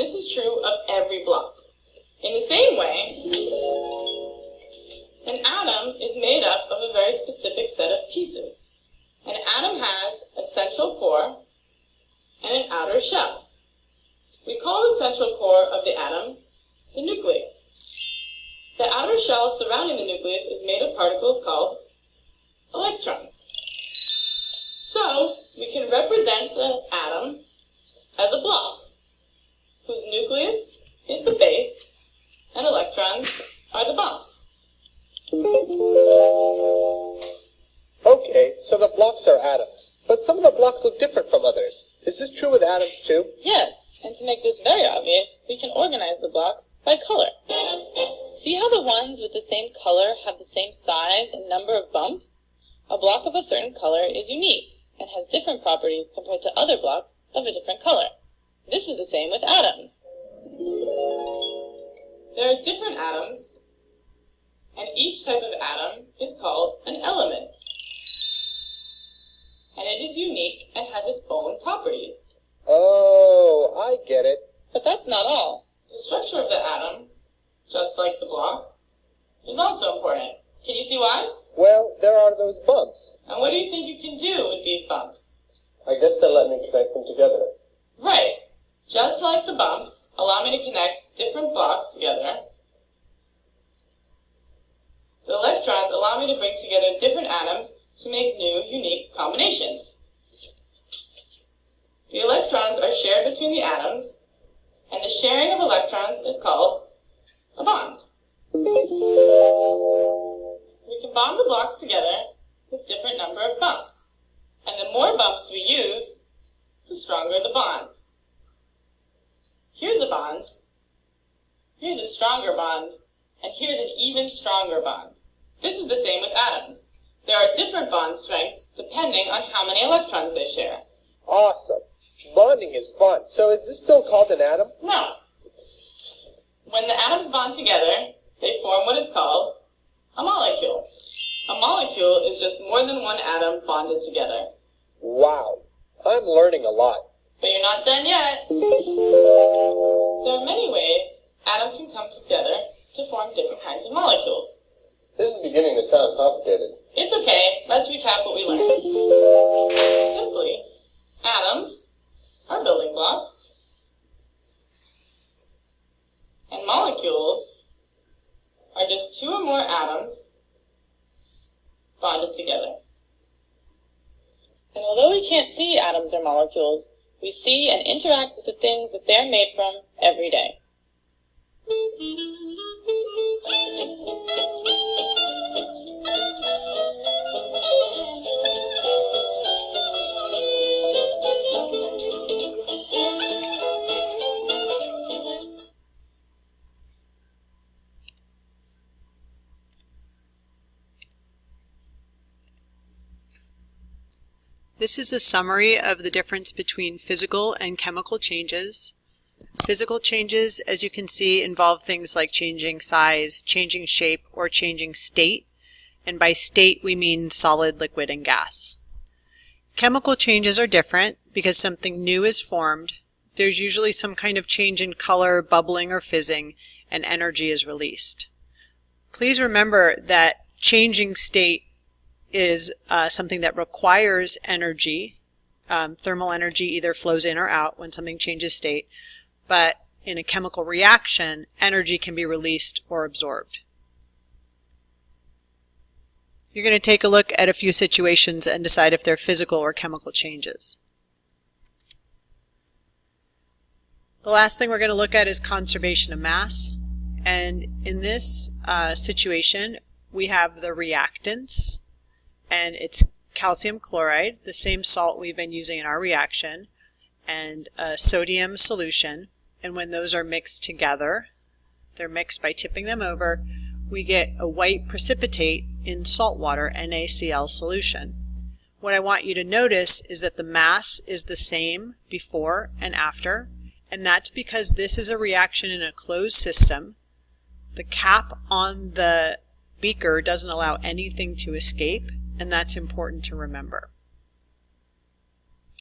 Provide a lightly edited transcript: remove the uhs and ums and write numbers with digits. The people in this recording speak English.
this is true of every block. In the same way, an atom is made up of a very specific set of pieces. An atom has a central core and an outer shell. We call the central core of the atom the nucleus. The outer shell surrounding the nucleus is made of particles called electrons. So, we can represent the atom as a block, whose nucleus is the base and electrons are the bumps. Okay, so the blocks are atoms, but some of the blocks look different from others. Is this true with atoms too? Yes, and to make this very obvious, we can organize the blocks by color. See how the ones with the same color have the same size and number of bumps? A block of a certain color is unique and has different properties compared to other blocks of a different color. This is the same with atoms. There are different atoms, and each type of atom is called an element. And it is unique and has its own properties. Oh, I get it. But that's not all. The structure of the atom, just like the block, is also important. Can you see why? Well, there are those bumps. And what do you think you can do with these bumps? I guess they'll let me connect them together. Right. Just like the bumps allow me to connect different blocks together, the electrons allow me to bring together different atoms to make new, unique combinations. The electrons are shared between the atoms, and the sharing of electrons is called a bond. We can bond the blocks together with different number of bumps, and the more bumps we use, the stronger the bond. Here's a bond, here's a stronger bond, and here's an even stronger bond. This is the same with atoms. There are different bond strengths depending on how many electrons they share. Awesome. Bonding is fun. So is this still called an atom? No. When the atoms bond together, they form what is called a molecule. A molecule is just more than one atom bonded together. Wow. I'm learning a lot. But you're not done yet. There are many ways atoms can come together to form different kinds of molecules. This is beginning to sound complicated. It's okay. Let's recap what we learned. Simply, atoms are building blocks, and molecules are just two or more atoms bonded together. And although we can't see atoms or molecules, we see and interact with the things that they're made from every day. This is a summary of the difference between physical and chemical changes. Physical changes, as you can see, involve things like changing size, changing shape, or changing state. And by state, we mean solid, liquid, and gas. Chemical changes are different because something new is formed. There's usually some kind of change in color, bubbling, or fizzing, and energy is released. Please remember that changing state is something that requires energy. Thermal energy either flows in or out when something changes state, but in a chemical reaction, energy can be released or absorbed. You're going to take a look at a few situations and decide if they're physical or chemical changes. The last thing we're going to look at is conservation of mass. And in this situation, we have the reactants, and it's calcium chloride, the same salt we've been using in our reaction, and a sodium solution. And when those are mixed together, they're mixed by tipping them over, we get a white precipitate in salt water, NaCl solution. What I want you to notice is that the mass is the same before and after, and that's because this is a reaction in a closed system. The cap on the beaker doesn't allow anything to escape, and that's important to remember.